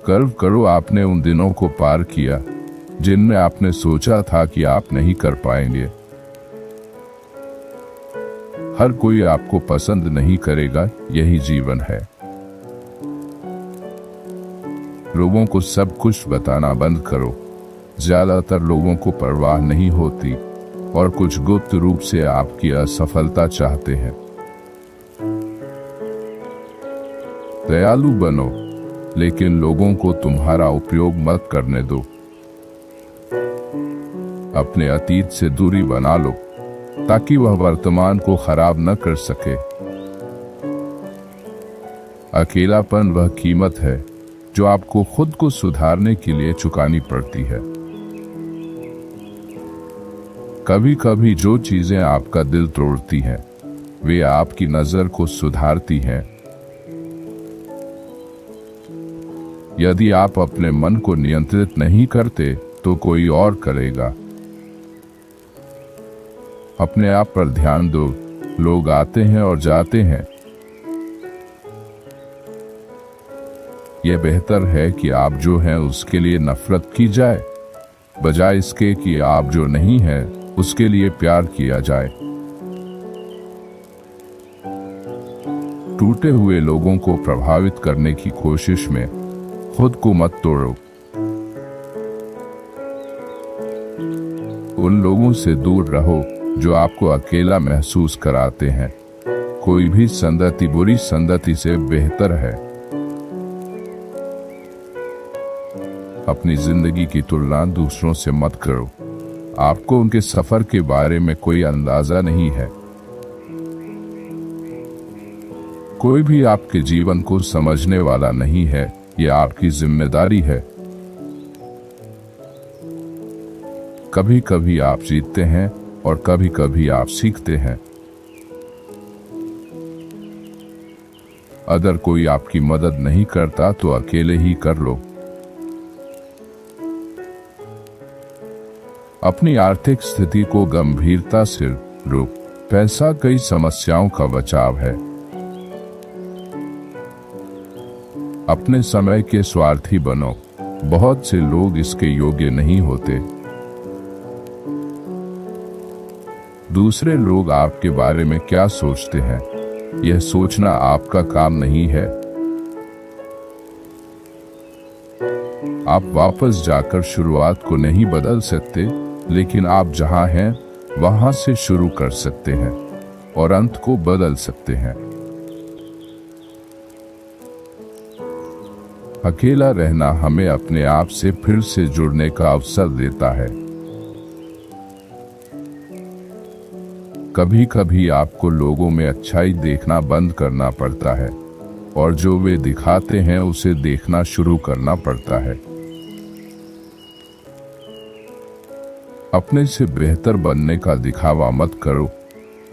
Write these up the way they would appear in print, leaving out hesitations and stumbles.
गर्व करो, आपने उन दिनों को पार किया जिनमें आपने सोचा था कि आप नहीं कर पाएंगे। हर कोई आपको पसंद नहीं करेगा, यही जीवन है। लोगों को सब कुछ बताना बंद करो। ज्यादातर लोगों को परवाह नहीं होती और कुछ गुप्त रूप से आपकी असफलता चाहते हैं। दयालु बनो, लेकिन लोगों को तुम्हारा उपयोग मत करने दो। अपने अतीत से दूरी बना लो ताकि वह वर्तमान को खराब न कर सके। अकेलापन वह कीमत है जो आपको खुद को सुधारने के लिए चुकानी पड़ती है। कभी कभी जो चीजें आपका दिल तोड़ती हैं, वे आपकी नजर को सुधारती हैं। यदि आप अपने मन को नियंत्रित नहीं करते तो कोई और करेगा। अपने आप पर ध्यान दो। लोग आते हैं और जाते हैं। यह बेहतर है कि आप जो हैं उसके लिए नफरत की जाए, बजाय इसके कि आप जो नहीं हैं उसके लिए प्यार किया जाए। टूटे हुए लोगों को प्रभावित करने की कोशिश में खुद को मत तोड़ो। उन लोगों से दूर रहो जो आपको अकेला महसूस कराते हैं। कोई भी संगति बुरी संगति से बेहतर है। अपनी जिंदगी की तुलना दूसरों से मत करो। आपको उनके सफर के बारे में कोई अंदाजा नहीं है। कोई भी आपके जीवन को समझने वाला नहीं है, यह आपकी जिम्मेदारी है। कभी कभी आप जीतते हैं और कभी कभी आप सीखते हैं। अगर कोई आपकी मदद नहीं करता तो अकेले ही कर लो। अपनी आर्थिक स्थिति को गंभीरता से लो। पैसा कई समस्याओं का बचाव है। अपने समय के स्वार्थी बनो। बहुत से लोग इसके योग्य नहीं होते। दूसरे लोग आपके बारे में क्या सोचते हैं, यह सोचना आपका काम नहीं है। आप वापस जाकर शुरुआत को नहीं बदल सकते, लेकिन आप जहां हैं वहां से शुरू कर सकते हैं और अंत को बदल सकते हैं। अकेला रहना हमें अपने आप से फिर से जुड़ने का अवसर देता है। कभी कभी आपको लोगों में अच्छाई देखना बंद करना पड़ता है और जो वे दिखाते हैं उसे देखना शुरू करना पड़ता है। अपने से बेहतर बनने का दिखावा मत करो।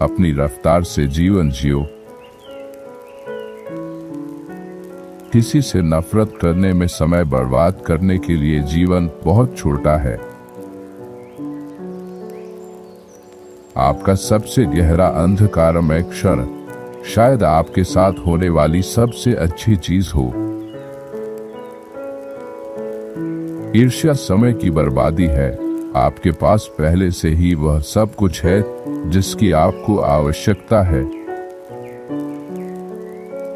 अपनी रफ्तार से जीवन जियो। किसी से नफरत करने में समय बर्बाद करने के लिए जीवन बहुत छोटा है। आपका सबसे गहरा अंधकारमय क्षण शायद आपके साथ होने वाली सबसे अच्छी चीज हो। ईर्ष्या समय की बर्बादी है। आपके पास पहले से ही वह सब कुछ है जिसकी आपको आवश्यकता है।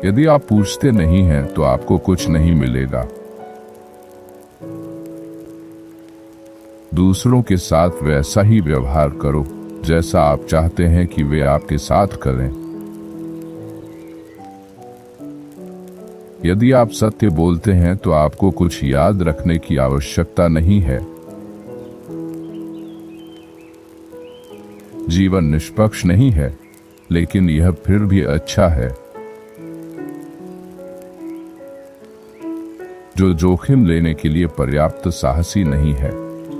यदि आप पूछते नहीं हैं तो आपको कुछ नहीं मिलेगा। दूसरों के साथ वैसा ही व्यवहार करो जैसा आप चाहते हैं कि वे आपके साथ करें। यदि आप सत्य बोलते हैं तो आपको कुछ याद रखने की आवश्यकता नहीं है। जीवन निष्पक्ष नहीं है, लेकिन यह फिर भी अच्छा है। जो जोखिम लेने के लिए पर्याप्त साहसी नहीं है,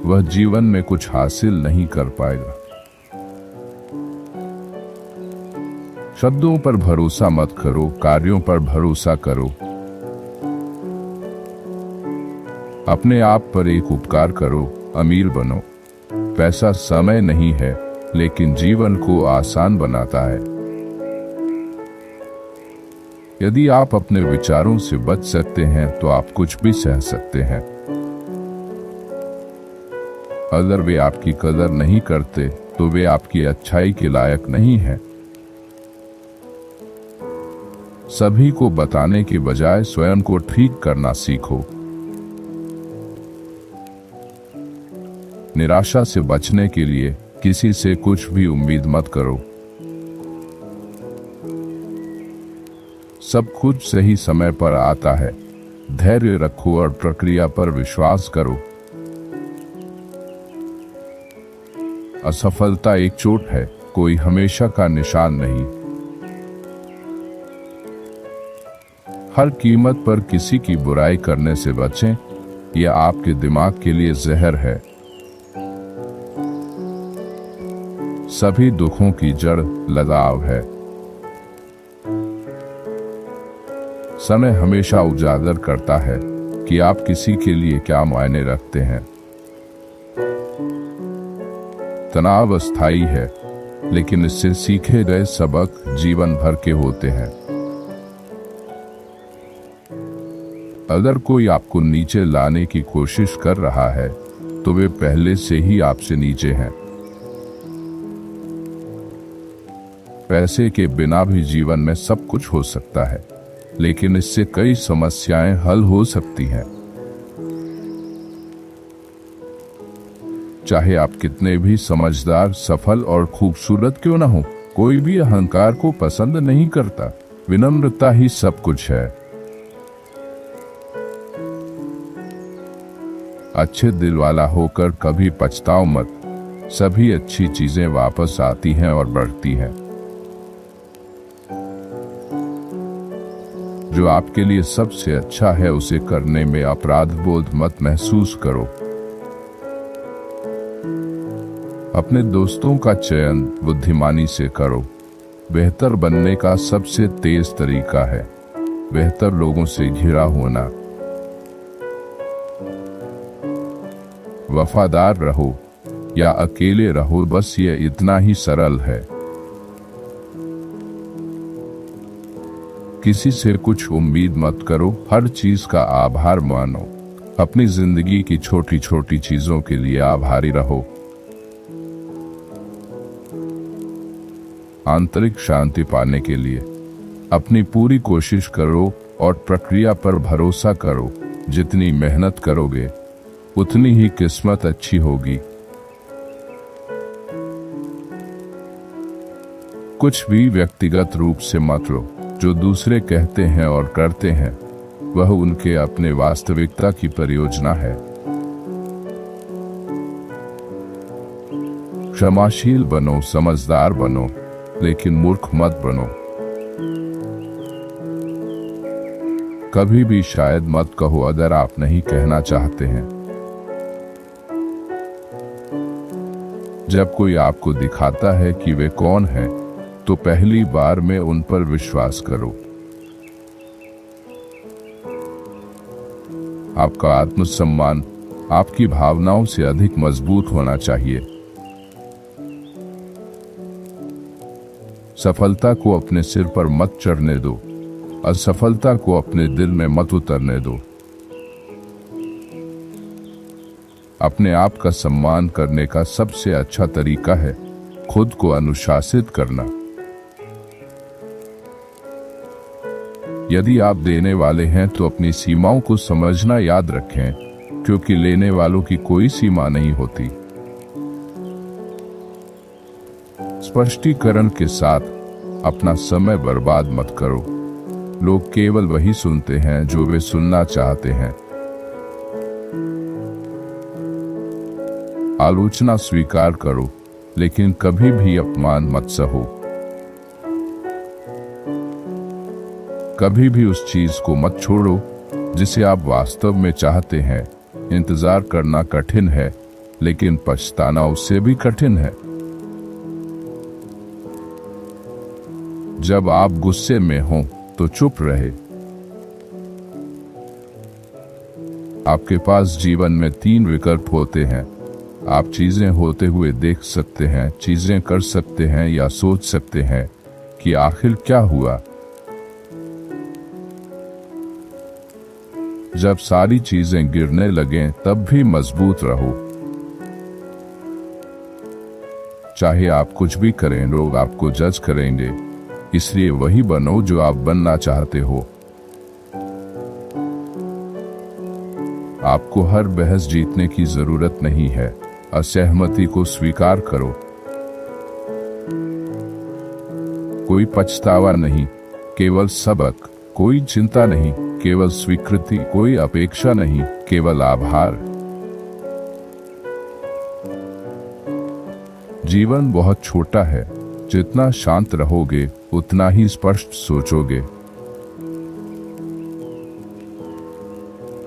वह जीवन में कुछ हासिल नहीं कर पाएगा। शब्दों पर भरोसा मत करो, कार्यों पर भरोसा करो। अपने आप पर एक उपकार करो, अमीर बनो। पैसा समय नहीं है, लेकिन जीवन को आसान बनाता है। यदि आप अपने विचारों से बच सकते हैं तो आप कुछ भी सह सकते हैं। अगर वे आपकी कदर नहीं करते तो वे आपकी अच्छाई के लायक नहीं हैं। सभी को बताने के बजाय स्वयं को ठीक करना सीखो। निराशा से बचने के लिए किसी से कुछ भी उम्मीद मत करो। सब कुछ सही समय पर आता है। धैर्य रखो और प्रक्रिया पर विश्वास करो। असफलता एक चोट है, कोई हमेशा का निशान नहीं। हर कीमत पर किसी की बुराई करने से बचें, यह आपके दिमाग के लिए जहर है। सभी दुखों की जड़ लगाव है। समय हमेशा उजागर करता है कि आप किसी के लिए क्या मायने रखते हैं। तनाव अस्थायी है, लेकिन इससे सीखे गए सबक जीवन भर के होते हैं। अगर कोई आपको नीचे लाने की कोशिश कर रहा है तो वे पहले से ही आपसे नीचे हैं। पैसे के बिना भी जीवन में सब कुछ हो सकता है, लेकिन इससे कई समस्याएं हल हो सकती हैं। चाहे आप कितने भी समझदार, सफल और खूबसूरत क्यों न हो, कोई भी अहंकार को पसंद नहीं करता। विनम्रता ही सब कुछ है। अच्छे दिल वाला होकर कभी पछताओ मत। सभी अच्छी चीजें वापस आती हैं और बढ़ती हैं। जो आपके लिए सबसे अच्छा है उसे करने में अपराध बोध मत महसूस करो। अपने दोस्तों का चयन बुद्धिमानी से करो। बेहतर बनने का सबसे तेज तरीका है बेहतर लोगों से घिरा होना। वफादार रहो या अकेले रहो, बस ये इतना ही सरल है। किसी से कुछ उम्मीद मत करो, हर चीज का आभार मानो। अपनी जिंदगी की छोटी छोटी चीजों के लिए आभारी रहो। आंतरिक शांति पाने के लिए अपनी पूरी कोशिश करो और प्रक्रिया पर भरोसा करो। जितनी मेहनत करोगे उतनी ही किस्मत अच्छी होगी। कुछ भी व्यक्तिगत रूप से मत लो। जो दूसरे कहते हैं और करते हैं वह उनके अपने वास्तविकता की परियोजना है। क्षमाशील बनो, समझदार बनो, लेकिन मूर्ख मत बनो। कभी भी शायद मत कहो अगर आप नहीं कहना चाहते हैं। जब कोई आपको दिखाता है कि वे कौन हैं, तो पहली बार में उन पर विश्वास करो। आपका आत्मसम्मान आपकी भावनाओं से अधिक मजबूत होना चाहिए। सफलता को अपने सिर पर मत चढ़ने दो, असफलता को अपने दिल में मत उतरने दो। अपने आप का सम्मान करने का सबसे अच्छा तरीका है खुद को अनुशासित करना। यदि आप देने वाले हैं तो अपनी सीमाओं को समझना याद रखें, क्योंकि लेने वालों की कोई सीमा नहीं होती। स्पष्टीकरण के साथ अपना समय बर्बाद मत करो। लोग केवल वही सुनते हैं जो वे सुनना चाहते हैं। आलोचना स्वीकार करो, लेकिन कभी भी अपमान मत सहो। कभी भी उस चीज को मत छोड़ो जिसे आप वास्तव में चाहते हैं। इंतजार करना कठिन है, लेकिन पछताना उससे भी कठिन है। जब आप गुस्से में हों तो चुप रहे। आपके पास जीवन में 3 विकल्प होते हैं। आप चीजें होते हुए देख सकते हैं, चीजें कर सकते हैं या सोच सकते हैं कि आखिर क्या हुआ। जब सारी चीजें गिरने लगें तब भी मजबूत रहो। चाहे आप कुछ भी करें, लोग आपको जज करेंगे, इसलिए वही बनो जो आप बनना चाहते हो। आपको हर बहस जीतने की जरूरत नहीं है। असहमति को स्वीकार करो। कोई पछतावा नहीं, केवल सबक। कोई चिंता नहीं, केवल स्वीकृति। कोई अपेक्षा नहीं, केवल आभार। जीवन बहुत छोटा है। जितना शांत रहोगे उतना ही स्पष्ट सोचोगे।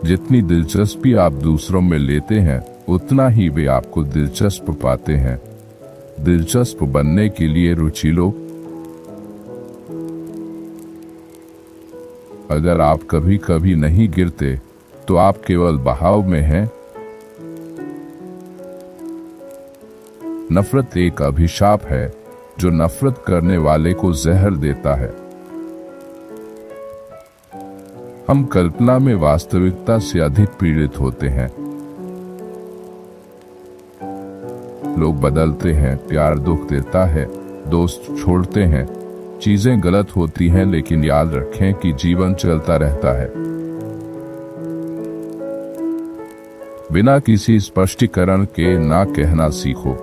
जितनी दिलचस्पी आप दूसरों में लेते हैं उतना ही वे आपको दिलचस्प पाते हैं। दिलचस्प बनने के लिए रुचि लो। अगर आप कभी कभी नहीं गिरते तो आप केवल बहाव में हैं। नफरत एक अभिशाप है जो नफरत करने वाले को जहर देता है। हम कल्पना में वास्तविकता से अधिक पीड़ित होते हैं। लोग बदलते हैं, प्यार दुख देता है, दोस्त छोड़ते हैं, चीजें गलत होती हैं, लेकिन याद रखें कि जीवन चलता रहता है। बिना किसी स्पष्टीकरण के ना कहना सीखो।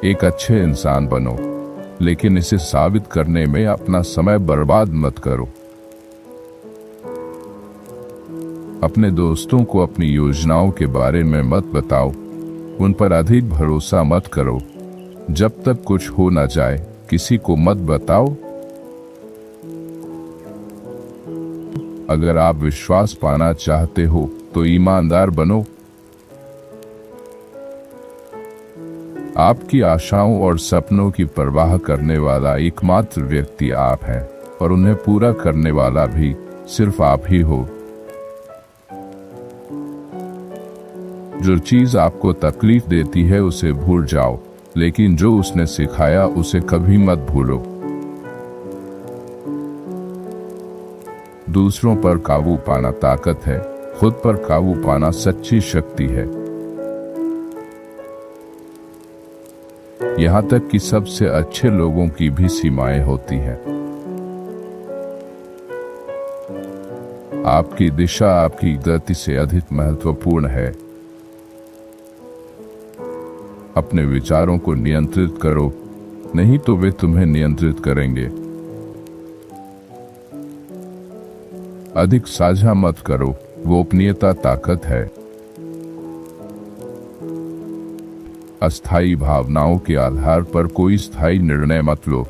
एक अच्छे इंसान बनो, लेकिन इसे साबित करने में अपना समय बर्बाद मत करो। अपने दोस्तों को अपनी योजनाओं के बारे में मत बताओ। उन पर अधिक भरोसा मत करो। जब तक कुछ हो ना जाए किसी को मत बताओ। अगर आप विश्वास पाना चाहते हो तो ईमानदार बनो। आपकी आशाओं और सपनों की परवाह करने वाला एकमात्र व्यक्ति आप हैं, और उन्हें पूरा करने वाला भी सिर्फ आप ही हो। जो चीज आपको तकलीफ देती है उसे भूल जाओ, लेकिन जो उसने सिखाया उसे कभी मत भूलो। दूसरों पर काबू पाना ताकत है, खुद पर काबू पाना सच्ची शक्ति है। यहाँ तक कि सबसे अच्छे लोगों की भी सीमाएं होती हैं। आपकी दिशा आपकी गति से अधिक महत्वपूर्ण है। अपने विचारों को नियंत्रित करो, नहीं तो वे तुम्हें नियंत्रित करेंगे। अधिक साझा मत करो, गोपनीयता ताकत है। अस्थायी भावनाओं के आधार पर कोई स्थायी निर्णय मत लो।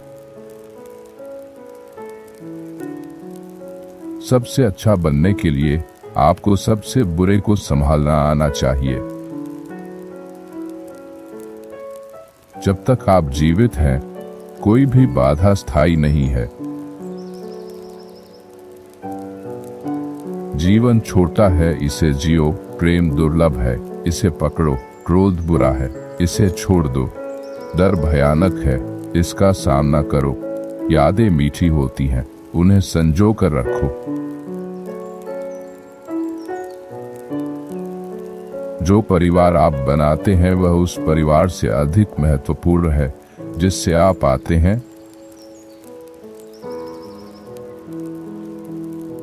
सबसे अच्छा बनने के लिए आपको सबसे बुरे को संभालना आना चाहिए। जब तक आप जीवित हैं, कोई भी बाधा स्थायी नहीं है। जीवन छोटा है, इसे जियो। प्रेम दुर्लभ है, इसे पकड़ो। क्रोध बुरा है, इसे छोड़ दो। डर भयानक है, इसका सामना करो। यादें मीठी होती हैं, उन्हें संजो कर रखो। जो परिवार आप बनाते हैं वह उस परिवार से अधिक महत्वपूर्ण है जिससे आप आते हैं।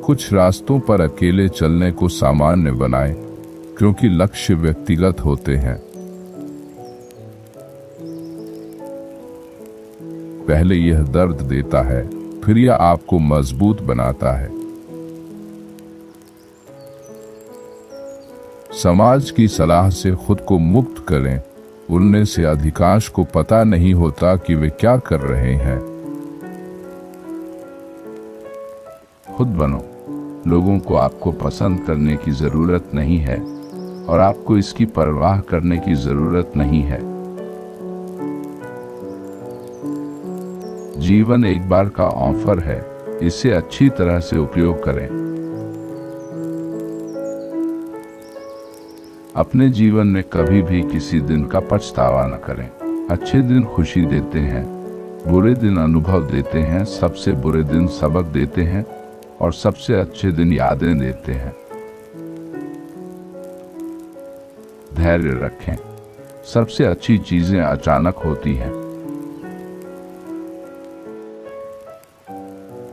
कुछ रास्तों पर अकेले चलने को सामान्य बनाएं, क्योंकि लक्ष्य व्यक्तिगत होते हैं। पहले यह दर्द देता है, फिर यह आपको मजबूत बनाता है। समाज की सलाह से खुद को मुक्त करें। उनमें से अधिकांश को पता नहीं होता कि वे क्या कर रहे हैं। खुद बनो। लोगों को आपको पसंद करने की जरूरत नहीं है और आपको इसकी परवाह करने की जरूरत नहीं है। जीवन एक बार का ऑफर है, इसे अच्छी तरह से उपयोग करें। अपने जीवन में कभी भी किसी दिन का पछतावा न करें। अच्छे दिन खुशी देते हैं, बुरे दिन अनुभव देते हैं, सबसे बुरे दिन सबक देते हैं और सबसे अच्छे दिन यादें देते हैं। धैर्य रखें, सबसे अच्छी चीजें अचानक होती हैं।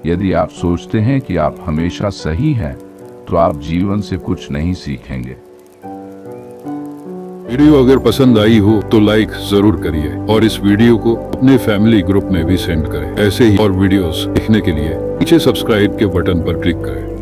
यदि आप सोचते हैं कि आप हमेशा सही हैं, तो आप जीवन से कुछ नहीं सीखेंगे। वीडियो अगर पसंद आई हो तो लाइक जरूर करिए और इस वीडियो को अपने फैमिली ग्रुप में भी सेंड करें। ऐसे ही और वीडियोस देखने के लिए नीचे सब्सक्राइब के बटन पर क्लिक करें।